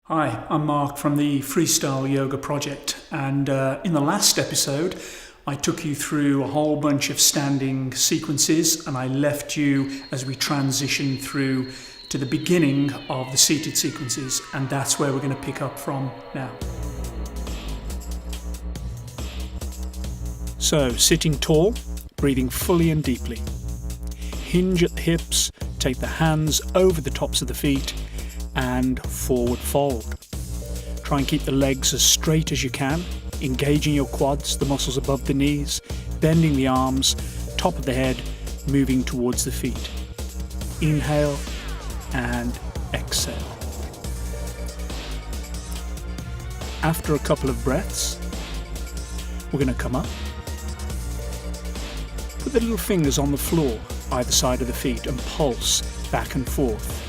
Hi, I'm Mark from the Freestyle Yoga Project, and in the last episode I took you through a whole bunch of standing sequences, and I left you as we transition through to the beginning of the seated sequences, and that's where we're going to pick up from now. So, sitting tall, breathing fully and deeply. Hinge at the hips, take the hands over the tops of the feet, and forward fold. Try and keep the legs as straight as you can, engaging your quads, the muscles above the knees, bending the arms, top of the head, moving towards the feet. Inhale and exhale. After a couple of breaths, we're going to come up. Put the little fingers on the floor, either side of the feet, and pulse back and forth.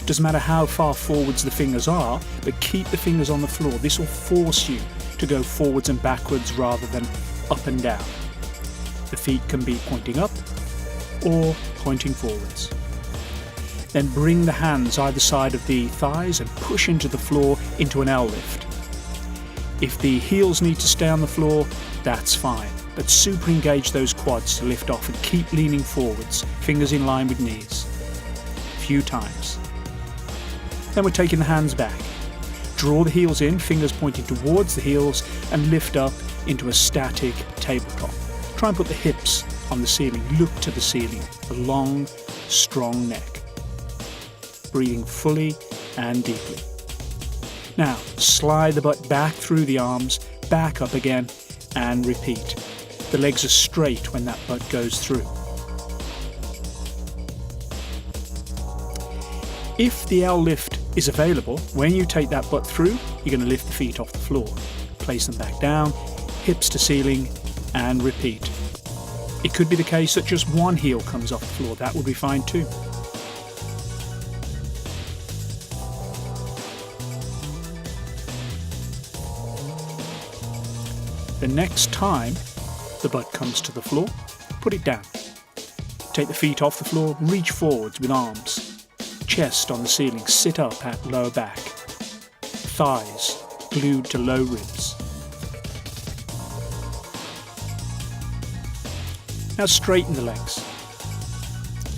Doesn't matter how far forwards the fingers are, but keep the fingers on the floor. This will force you to go forwards and backwards rather than up and down. The feet can be pointing up or pointing forwards. Then bring the hands either side of the thighs and push into the floor into an L lift. If the heels need to stay on the floor, that's fine, but super engage those quads to lift off and keep leaning forwards, fingers in line with knees. A few times. Then we're taking the hands back. Draw the heels in, fingers pointing towards the heels, and lift up into a static tabletop. Try and put the hips on the ceiling. Look to the ceiling. A long, strong neck. Breathing fully and deeply. Now, slide the butt back through the arms, back up again, and repeat. The legs are straight when that butt goes through. If the L lift is available, when you take that butt through, you're going to lift the feet off the floor. Place them back down, hips to ceiling, and repeat. It could be the case that just one heel comes off the floor. That would be fine too. The next time the butt comes to the floor, put it down. Take the feet off the floor, reach forwards with arms. Chest on the ceiling, sit up at lower back. Thighs glued to low ribs. Now straighten the legs.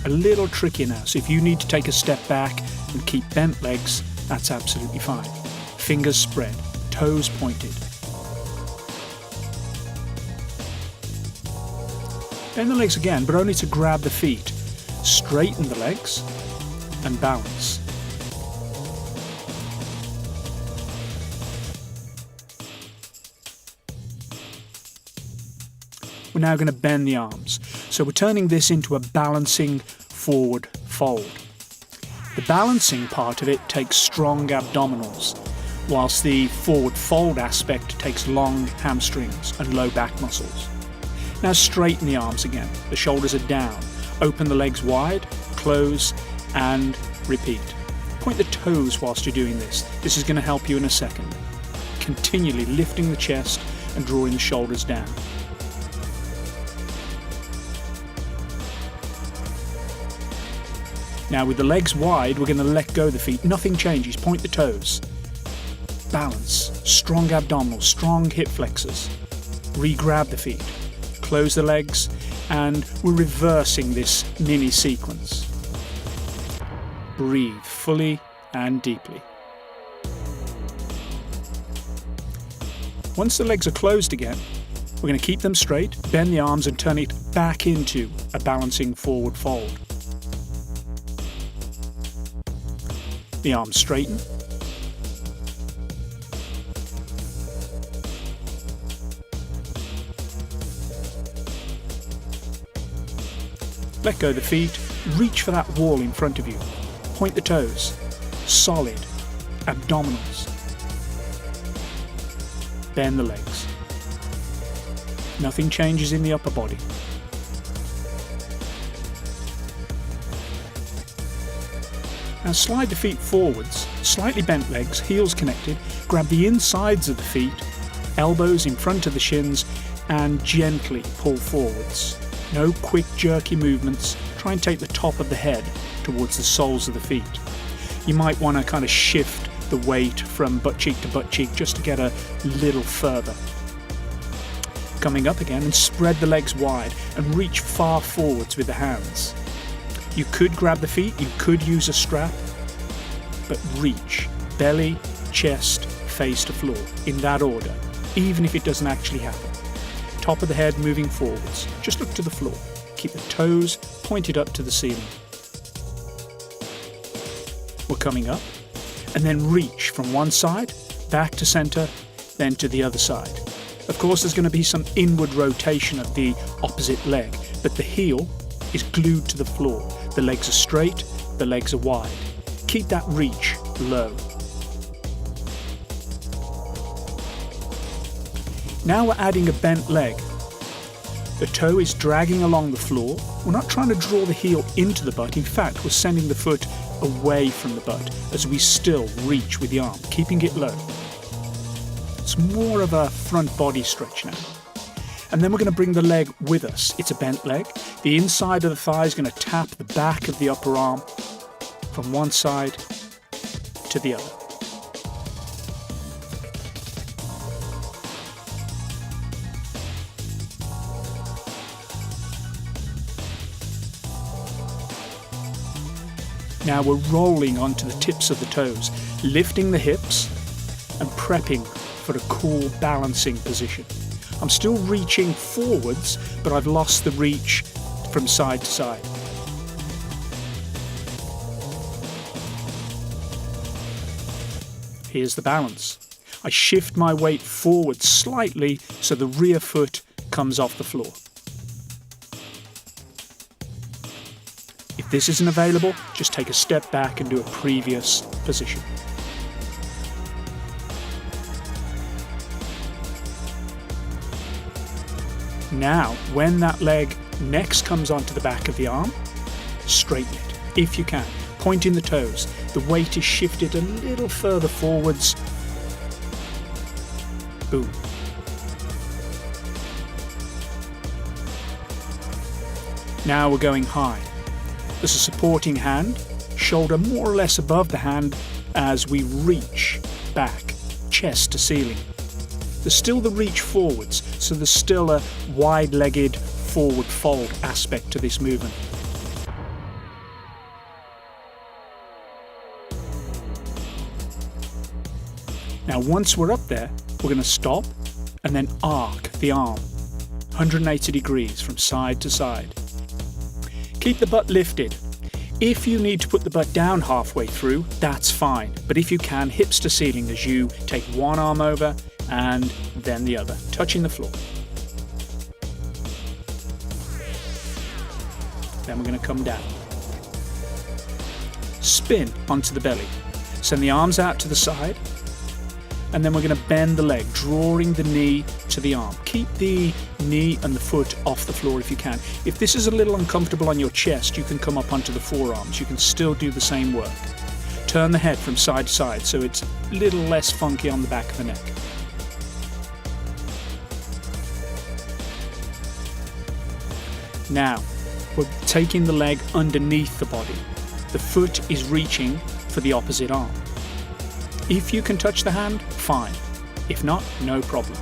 A little tricky now, so if you need to take a step back and keep bent legs, that's absolutely fine. Fingers spread, toes pointed. Bend the legs again, but only to grab the feet. Straighten the legs and balance. We're now going to bend the arms. So we're turning this into a balancing forward fold. The balancing part of it takes strong abdominals, whilst the forward fold aspect takes long hamstrings and low back muscles. Now straighten the arms again. The shoulders are down. Open the legs wide, close, and repeat. Point the toes whilst you're doing this. This is going to help you in a second. Continually lifting the chest and drawing the shoulders down. Now with the legs wide, we're going to let go of the feet. Nothing changes. Point the toes. Balance. Strong abdominals, strong hip flexors. Re-grab the feet. Close the legs, and we're reversing this mini sequence. Breathe fully and deeply. Once the legs are closed again, we're going to keep them straight, bend the arms and turn it back into a balancing forward fold. The arms straighten. Let go of the feet, reach for that wall in front of you. Point the toes, solid, abdominals. Bend the legs. Nothing changes in the upper body. Now slide the feet forwards, slightly bent legs, heels connected, grab the insides of the feet, elbows in front of the shins, and gently pull forwards. No quick jerky movements. Try and take the top of the head towards the soles of the feet. You might want to kind of shift the weight from butt cheek to butt cheek just to get a little further. Coming up again, and spread the legs wide and reach far forwards with the hands. You could grab the feet, you could use a strap, but reach, belly, chest, face to floor, in that order, even if it doesn't actually happen. Top of the head moving forwards, just look to the floor. Keep the toes pointed up to the ceiling. We're coming up, and then reach from one side, back to center, then to the other side. Of course, there's going to be some inward rotation of the opposite leg, but the heel is glued to the floor. The legs are straight, the legs are wide. Keep that reach low. Now we're adding a bent leg. The toe is dragging along the floor. We're not trying to draw the heel into the butt. In fact, we're sending the foot away from the butt as we still reach with the arm, keeping it low. It's more of a front body stretch now. And then we're going to bring the leg with us. It's a bent leg. The inside of the thigh is going to tap the back of the upper arm from one side to the other. Now we're rolling onto the tips of the toes, lifting the hips and prepping for a cool balancing position. I'm still reaching forwards, but I've lost the reach from side to side. Here's the balance. I shift my weight forward slightly so the rear foot comes off the floor. If this isn't available, just take a step back and do a previous position. Now, when that leg next comes onto the back of the arm, straighten it, if you can. Pointing the toes. The weight is shifted a little further forwards. Boom. Now we're going high. There's a supporting hand, shoulder more or less above the hand as we reach back, chest to ceiling. There's still the reach forwards, so there's still a wide-legged forward fold aspect to this movement. Now once we're up there, we're going to stop and then arc the arm 180 degrees from side to side. Keep the butt lifted. If you need to put the butt down halfway through, that's fine. But if you can, hips to ceiling as you take one arm over and then the other, touching the floor. Then we're going to come down. Spin onto the belly. Send the arms out to the side. And then we're going to bend the leg, drawing the knee to the arm. Keep the knee and the foot off the floor if you can. If this is a little uncomfortable on your chest, you can come up onto the forearms. You can still do the same work. Turn the head from side to side so it's a little less funky on the back of the neck. Now, we're taking the leg underneath the body. The foot is reaching for the opposite arm. If you can touch the hand, fine. If not, no problem.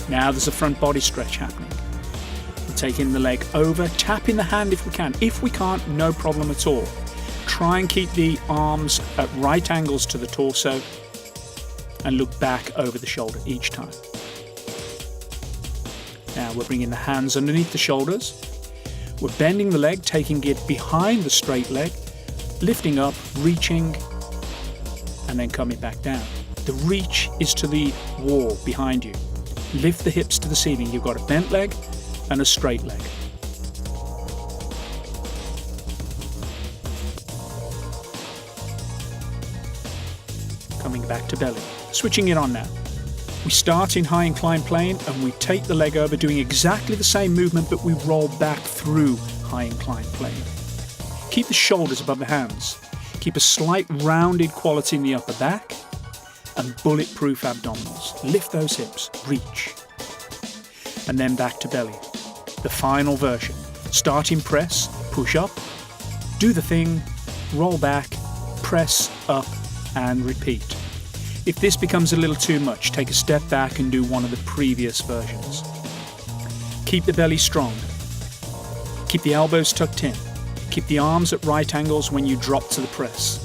Now there's a front body stretch happening. We're taking the leg over, tapping the hand if we can. If we can't, no problem at all. Try and keep the arms at right angles to the torso and look back over the shoulder each time. Now we're bringing the hands underneath the shoulders. We're bending the leg, taking it behind the straight leg, lifting up, reaching, and then coming back down. The reach is to the wall behind you. Lift the hips to the ceiling. You've got a bent leg and a straight leg. Coming back to belly. Switching it on now. We start in high inclined plane and we take the leg over, doing exactly the same movement, but we roll back through high inclined plane. Keep the shoulders above the hands. Keep a slight rounded quality in the upper back and bulletproof abdominals. Lift those hips, reach. And then back to belly. The final version. Starting press, push up, do the thing, roll back, press up and repeat. If this becomes a little too much, take a step back and do one of the previous versions. Keep the belly strong. Keep the elbows tucked in. Keep the arms at right angles when you drop to the press.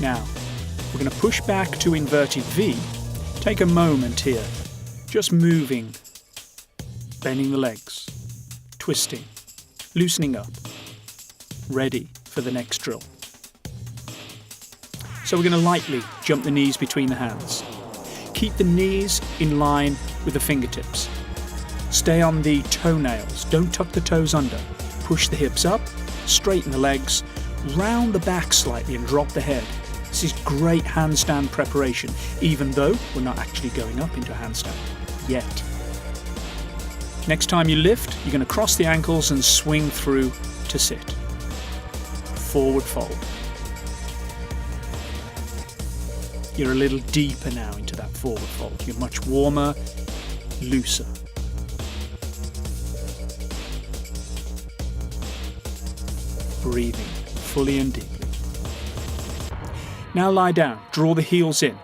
Now, we're going to push back to inverted V. Take a moment here, just moving, bending the legs, twisting, loosening up, ready for the next drill. So we're going to lightly jump the knees between the hands. Keep the knees in line with the fingertips. Stay on the toenails, don't tuck the toes under. Push the hips up, straighten the legs, round the back slightly and drop the head. This is great handstand preparation, even though we're not actually going up into a handstand yet. Next time you lift, you're going to cross the ankles and swing through to sit. Forward fold. You're a little deeper now into that forward fold. You're much warmer, looser. Breathing fully and deeply. Now lie down, draw the heels in,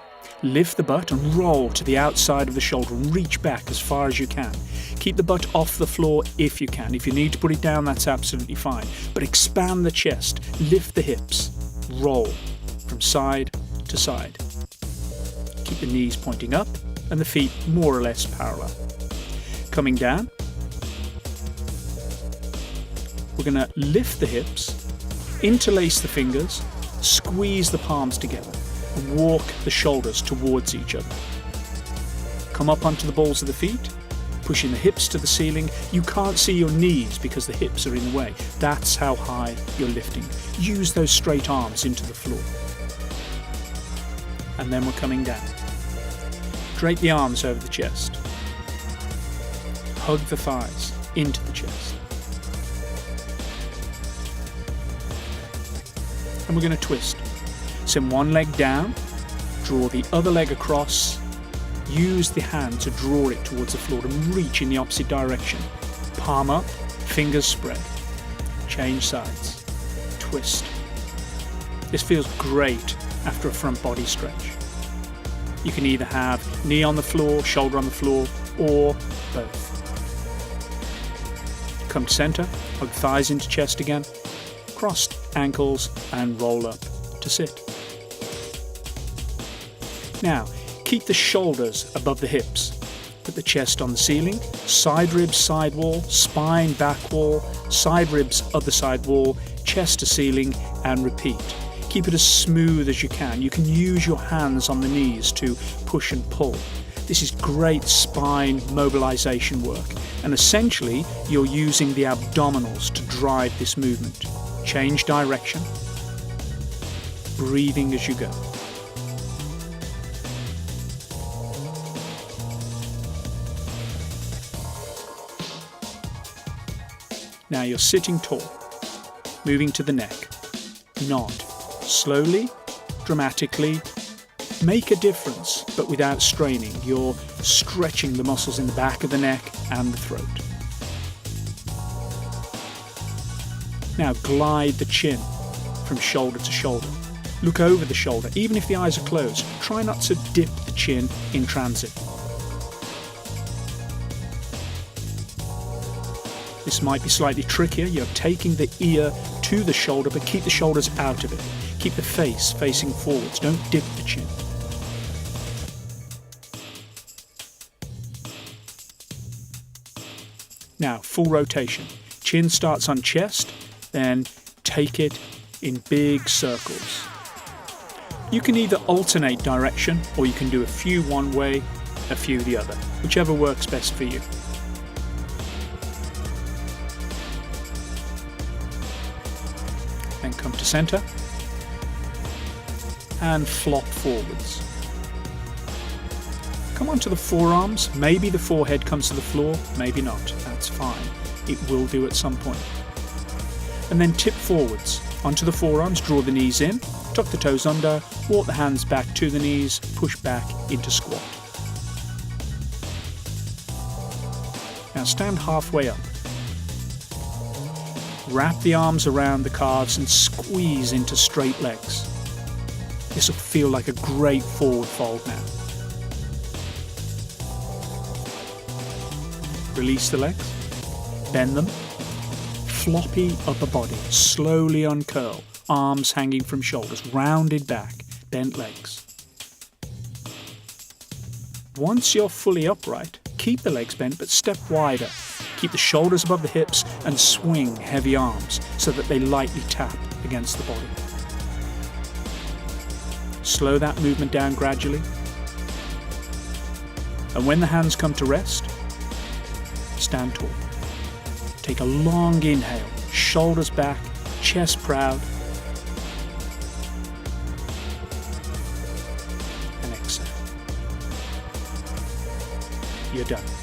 lift the butt and roll to the outside of the shoulder and reach back as far as you can. Keep the butt off the floor if you can. If you need to put it down, that's absolutely fine. But expand the chest, lift the hips, roll from side to side. Keep the knees pointing up and the feet more or less parallel. Coming down, we're going to lift the hips, interlace the fingers, squeeze the palms together and walk the shoulders towards each other. Come up onto the balls of the feet, pushing the hips to the ceiling. You can't see your knees because the hips are in the way. That's how high you're lifting. Use those straight arms into the floor. And then we're coming down. Drape the arms over the chest. Hug the thighs into the chest. And we're going to twist. Send one leg down, draw the other leg across, use the hand to draw it towards the floor and reach in the opposite direction. Palm up, fingers spread. Change sides. Twist. This feels great after a front body stretch. You can either have knee on the floor, shoulder on the floor, or both. Come to center, hug thighs into chest again, crossed ankles and roll up to sit. Now, keep the shoulders above the hips. Put the chest on the ceiling, side ribs, side wall, spine, back wall, side ribs, other side wall, chest to ceiling, and repeat. Keep it as smooth as you can. You can use your hands on the knees to push and pull. This is great spine mobilization work, and essentially you're using the abdominals to drive this movement. Change direction, breathing as you go. Now you're sitting tall, moving to the neck. Nod, slowly, dramatically. Make a difference, but without straining. You're stretching the muscles in the back of the neck and the throat. Now glide the chin from shoulder to shoulder. Look over the shoulder, even if the eyes are closed. Try not to dip the chin in transit. This might be slightly trickier. You're taking the ear to the shoulder, but keep the shoulders out of it. Keep the face facing forwards. Don't dip the chin. Now, full rotation. Chin starts on chest, then take it in big circles. You can either alternate direction, or you can do a few one way, a few the other, whichever works best for you. Then come to center and flop forwards. Come onto the forearms. Maybe the forehead comes to the floor, maybe not. That's fine. It will do at some point. And then tip forwards. Onto the forearms, draw the knees in, tuck the toes under, walk the hands back to the knees, push back into squat. Now stand halfway up. Wrap the arms around the calves and squeeze into straight legs. This will feel like a great forward fold now. Release the legs, bend them, floppy upper body, slowly uncurl, arms hanging from shoulders, rounded back, bent legs. Once you're fully upright, keep the legs bent but step wider. Keep the shoulders above the hips and swing heavy arms so that they lightly tap against the body. Slow that movement down gradually. And when the hands come to rest, stand tall. Take a long inhale, shoulders back, chest proud. And exhale. You're done.